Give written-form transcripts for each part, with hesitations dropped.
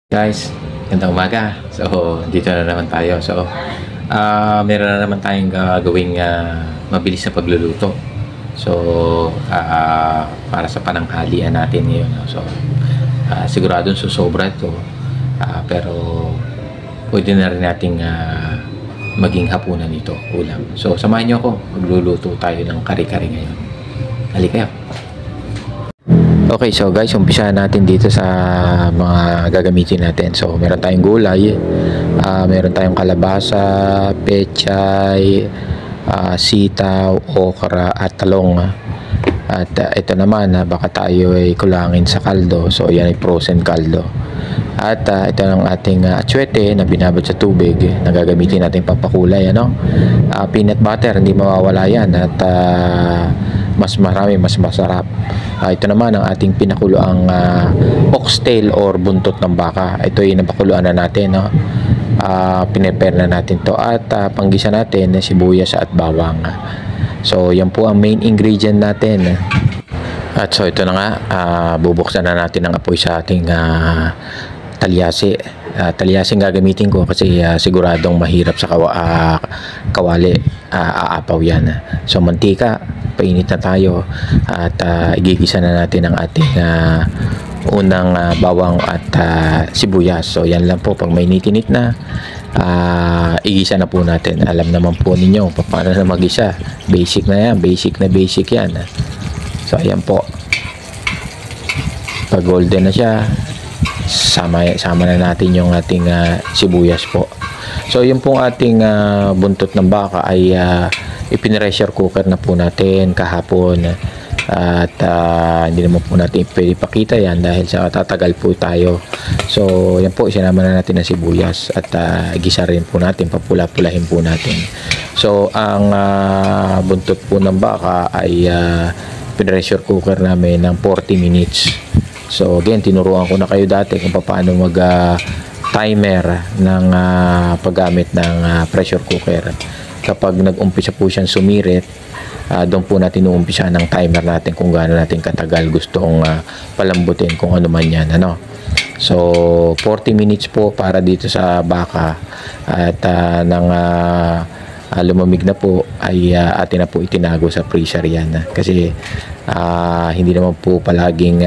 Guys, gandang umaga. So, dito na naman tayo. So, meron na naman tayong gagawing mabilis na pagluluto. So, para sa pananghalian natin ngayon. So, siguradong susobra ito. Pero, pwede na rin nating maging hapunan ito, ulam. So, samahan nyo ako. Magluluto tayo ng kare-kare ngayon. Halika kayo. Okay, so guys, umpisa natin dito sa mga gagamitin natin. So, meron tayong gulay, meron tayong kalabasa, pechay, sitaw, okra, at talong. At ito naman, baka tayo ay kulangin sa kaldo. So, yan ay frozen kaldo. At ito ang ating atsuete na binabad sa tubig na gagamitin natin pampakulay. Peanut butter, hindi mawawala yan. At mas marami, mas masarap. Ito naman ang ating pinakuloang oxtail or buntot ng baka. Ito yung napakuluan na natin. Pinepare na natin to. At panggisa natin sibuyas at bawang. So yan po ang main ingredient natin. At so ito na nga, bubuksan na natin ang apoy sa ating talyasi. Talyasing gagamitin ko kasi siguradong mahirap sa kawali. Aapaw yan. So mantika, painit na tayo at igigisa na natin ang ating unang bawang at sibuyas. So yan lang po, pag mainit-init na, igisa na po natin. Alam naman po ninyo paano na magisa. Basic na yan, basic yan. So ayan po, pag golden na siya, sama na natin yung ating sibuyas po. So yung pong ating buntot ng baka ay ipin-pressure cooker na po natin kahapon. At hindi naman po natin pwede pakita yan dahil sa tatagal po tayo. So yan po, sinama na natin ang sibuyas at gisa rin po natin, papula-pulahin po natin. So ang buntot po ng baka ay pin-pressure cooker namin ng 40 minutes. So again, tinuruan ko na kayo dati kung paano mag timer ng paggamit ng pressure cooker. Kapag nag-umpisa po siyang sumirit, doon po natin uumpisa ng timer natin kung gaano natin katagal gustong palambutin kung ano man yan. So 40 minutes po para dito sa baka. At nang lumamig na po ay atin na po itinago sa freezer yan. Kasi hindi naman po palaging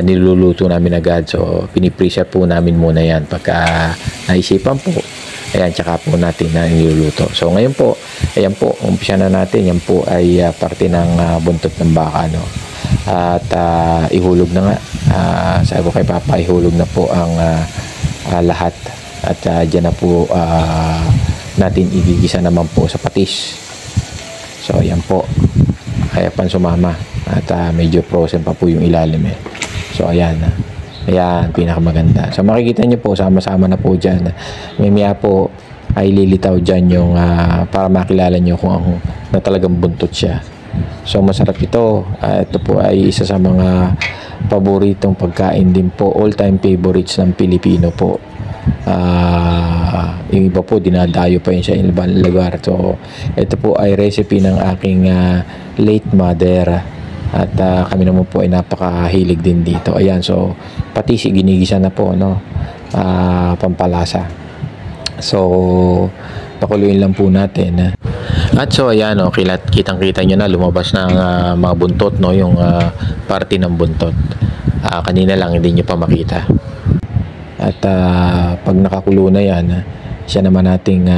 niluluto namin agad. So pinipreser po namin muna yan pagka naisipan po. Ayan, tsaka po natin na niluluto. So ngayon po, ayan po, umpisa na natin. Yan po ay parte ng buntot ng baka. At ihulog na nga. Sabi ko kay Papa, ihulog na po ang lahat. At dyan na po natin igigisa naman po sa patis. So ayan po, kaya pan sumama. At medyo frozen pa po yung ilalim So ayan, pinakamaganda. So makikita nyo po, sama-sama na po dyan. Mamaya po ay lilitaw dyan yung para makilala nyo kung na talagang buntot siya. So masarap ito. Ito po ay isa sa mga paboritong pagkain din po, all-time favorites ng Pilipino po. Yung iba po dinadayo pa yun sa ibang lugar. So ito po ay recipe ng aking late mother. At kami naman po ay napakahilig din dito. Ayan, so pati ginigisa na po, pampalasa. So pakuluin lang po natin. At so ayan, kitang-kita nyo na lumabas na ang mga buntot, yung parte ng buntot. Kanina lang hindi nyo pa makita. At pag nakakulo na yan, siya naman nating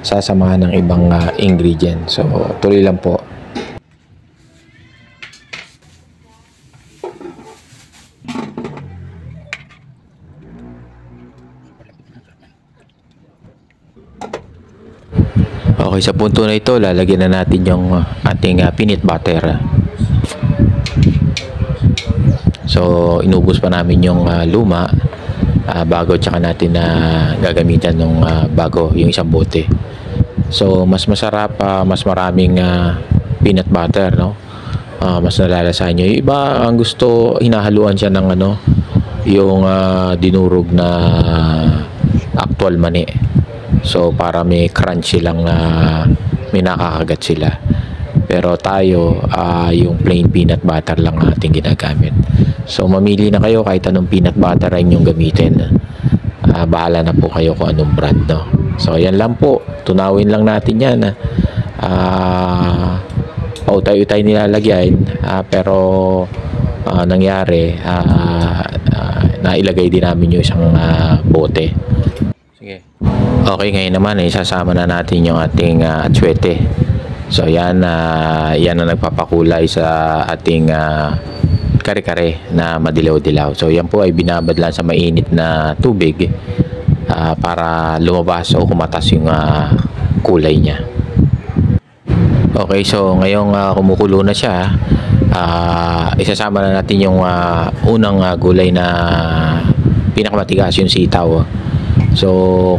sasamahan ng ibang ingredient. So tuloy lang po. Okay, sa punto na ito, lalagyan na natin yung ating peanut butter. So, inubos pa namin yung luma bago tsaka natin gagamitan ng bago, yung isang bote. So, mas masarap, mas maraming peanut butter, mas nalalasahan nyo. Yung iba, ang gusto, hinahaluan siya ng yung dinurog na actual mani. So para may crunchy lang na may nakakagat sila. Pero tayo, yung plain peanut butter lang ating ginagamit. So mamili na kayo kahit anong peanut butter ay inyong gamitin. Bahala na po kayo kung anong brand, no? So ayan lang po, tunawin lang natin yan. Pautay-utay nilalagyan, pero nangyari, nailagay din namin yung isang bote. Sige. Okay, ngayon naman isasama na natin yung ating atsuete. So yan, yan ang nagpapakulay sa ating kare-kare na madilaw-dilaw. So yan po ay binabad lang sa mainit na tubig para lumabas o kumatas yung kulay niya. Okay, so ngayong kumukulo na siya, isasama na natin yung unang gulay na pinakamatigas, yung sitaw. So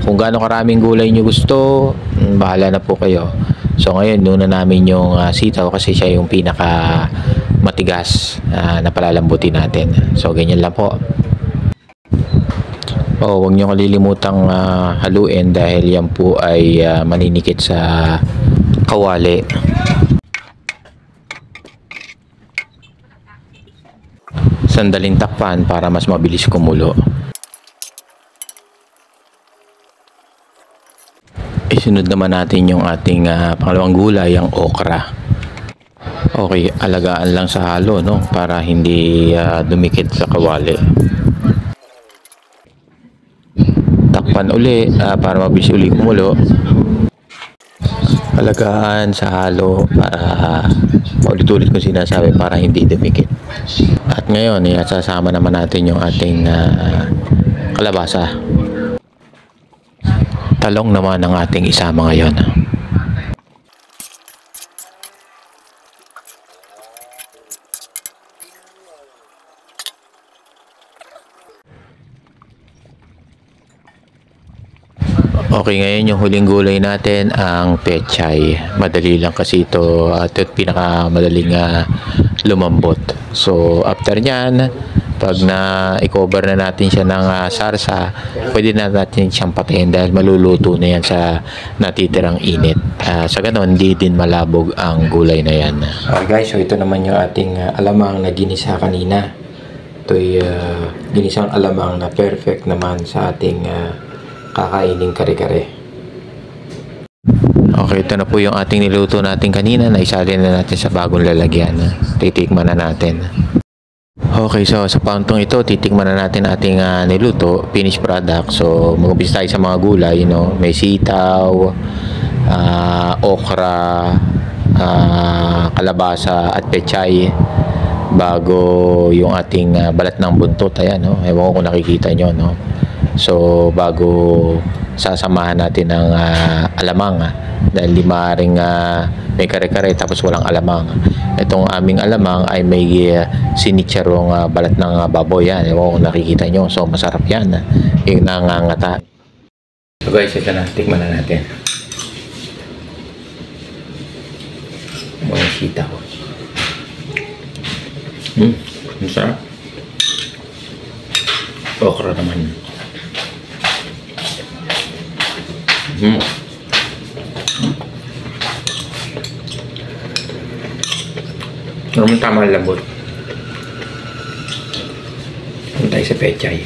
kung gaano karaming gulay nyo gusto, bahala na po kayo. So ngayon, nuna namin yung sitaw kasi siya yung pinaka matigas na palalambutin natin. So ganyan lang po. Huwag nyo kalilimutang haluin dahil yan po ay maninikit sa kawali. Sandaling takpan para mas mabilis kumulo. Isunod naman natin yung ating pangalawang gulay, ang okra. Okay, alagaan lang sa halo, no, para hindi dumikit sa kawali. Takpan uli para mabilis uli kumulo. Alagaan sa halo para paulit-ulit kong sinasabi para hindi dumikit. At ngayon, sasama naman natin yung ating kalabasa. Talong naman ang ating isama ngayon. Okay, ngayon yung huling gulay natin, ang pechay. Madali lang kasi ito at pinakamadaling lumambot. So after nyan, pag i-cover na natin siya ng sarsa, pwede na natin siyang patayin dahil maluluto na yan sa natitirang init. Sa ganon, hindi din malabog ang gulay na yan. Guys, so ito naman yung ating alamang na ginisa kanina. Ito'y ginisang alamang na perfect naman sa ating kakaining kare-kare. Okay, ito na po yung ating niluto natin kanina na isalin na natin sa bagong lalagyan. Titikman na natin. Okay, so sa pantong ito, titikman na natin ating niluto, finished product. So, mag-umpisa tayo sa mga gulay, no? May sitaw, okra, kalabasa at pechay. Bago yung ating balat ng buntot, ayan, no? Ewan ko kung nakikita nyo, no? So, bago sasamahan natin ng alamang, dahil di maaaring may kare-kare tapos walang alamang. Itong aming alamang ay may sinitsarong balat ng baboy, yan. Ewan kung nakikita nyo. So masarap yan, yung nangangata. So guys, ito na, tikman na natin mga sitaw. Masarap. Okra naman. Naman tama labot. Punta tayo sa pechay.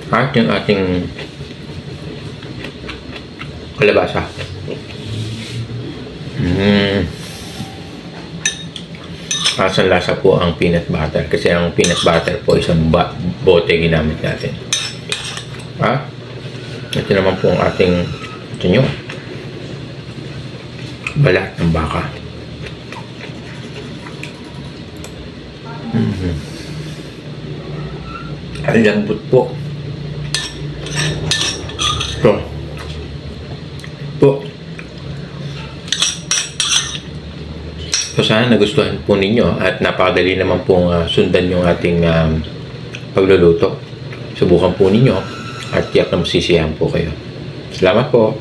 At yung ating kalabasa. Lasa po ang peanut butter kasi ang peanut butter po isang bote ginamit natin. Ito naman po ang ating balat ng baka. Ang lambot po. So sana nagustuhan po ninyo at napakadali naman pong sundan yung ating pagluluto. Subukan po ninyo at tiyak na masisiyahan po kayo. Salamat po.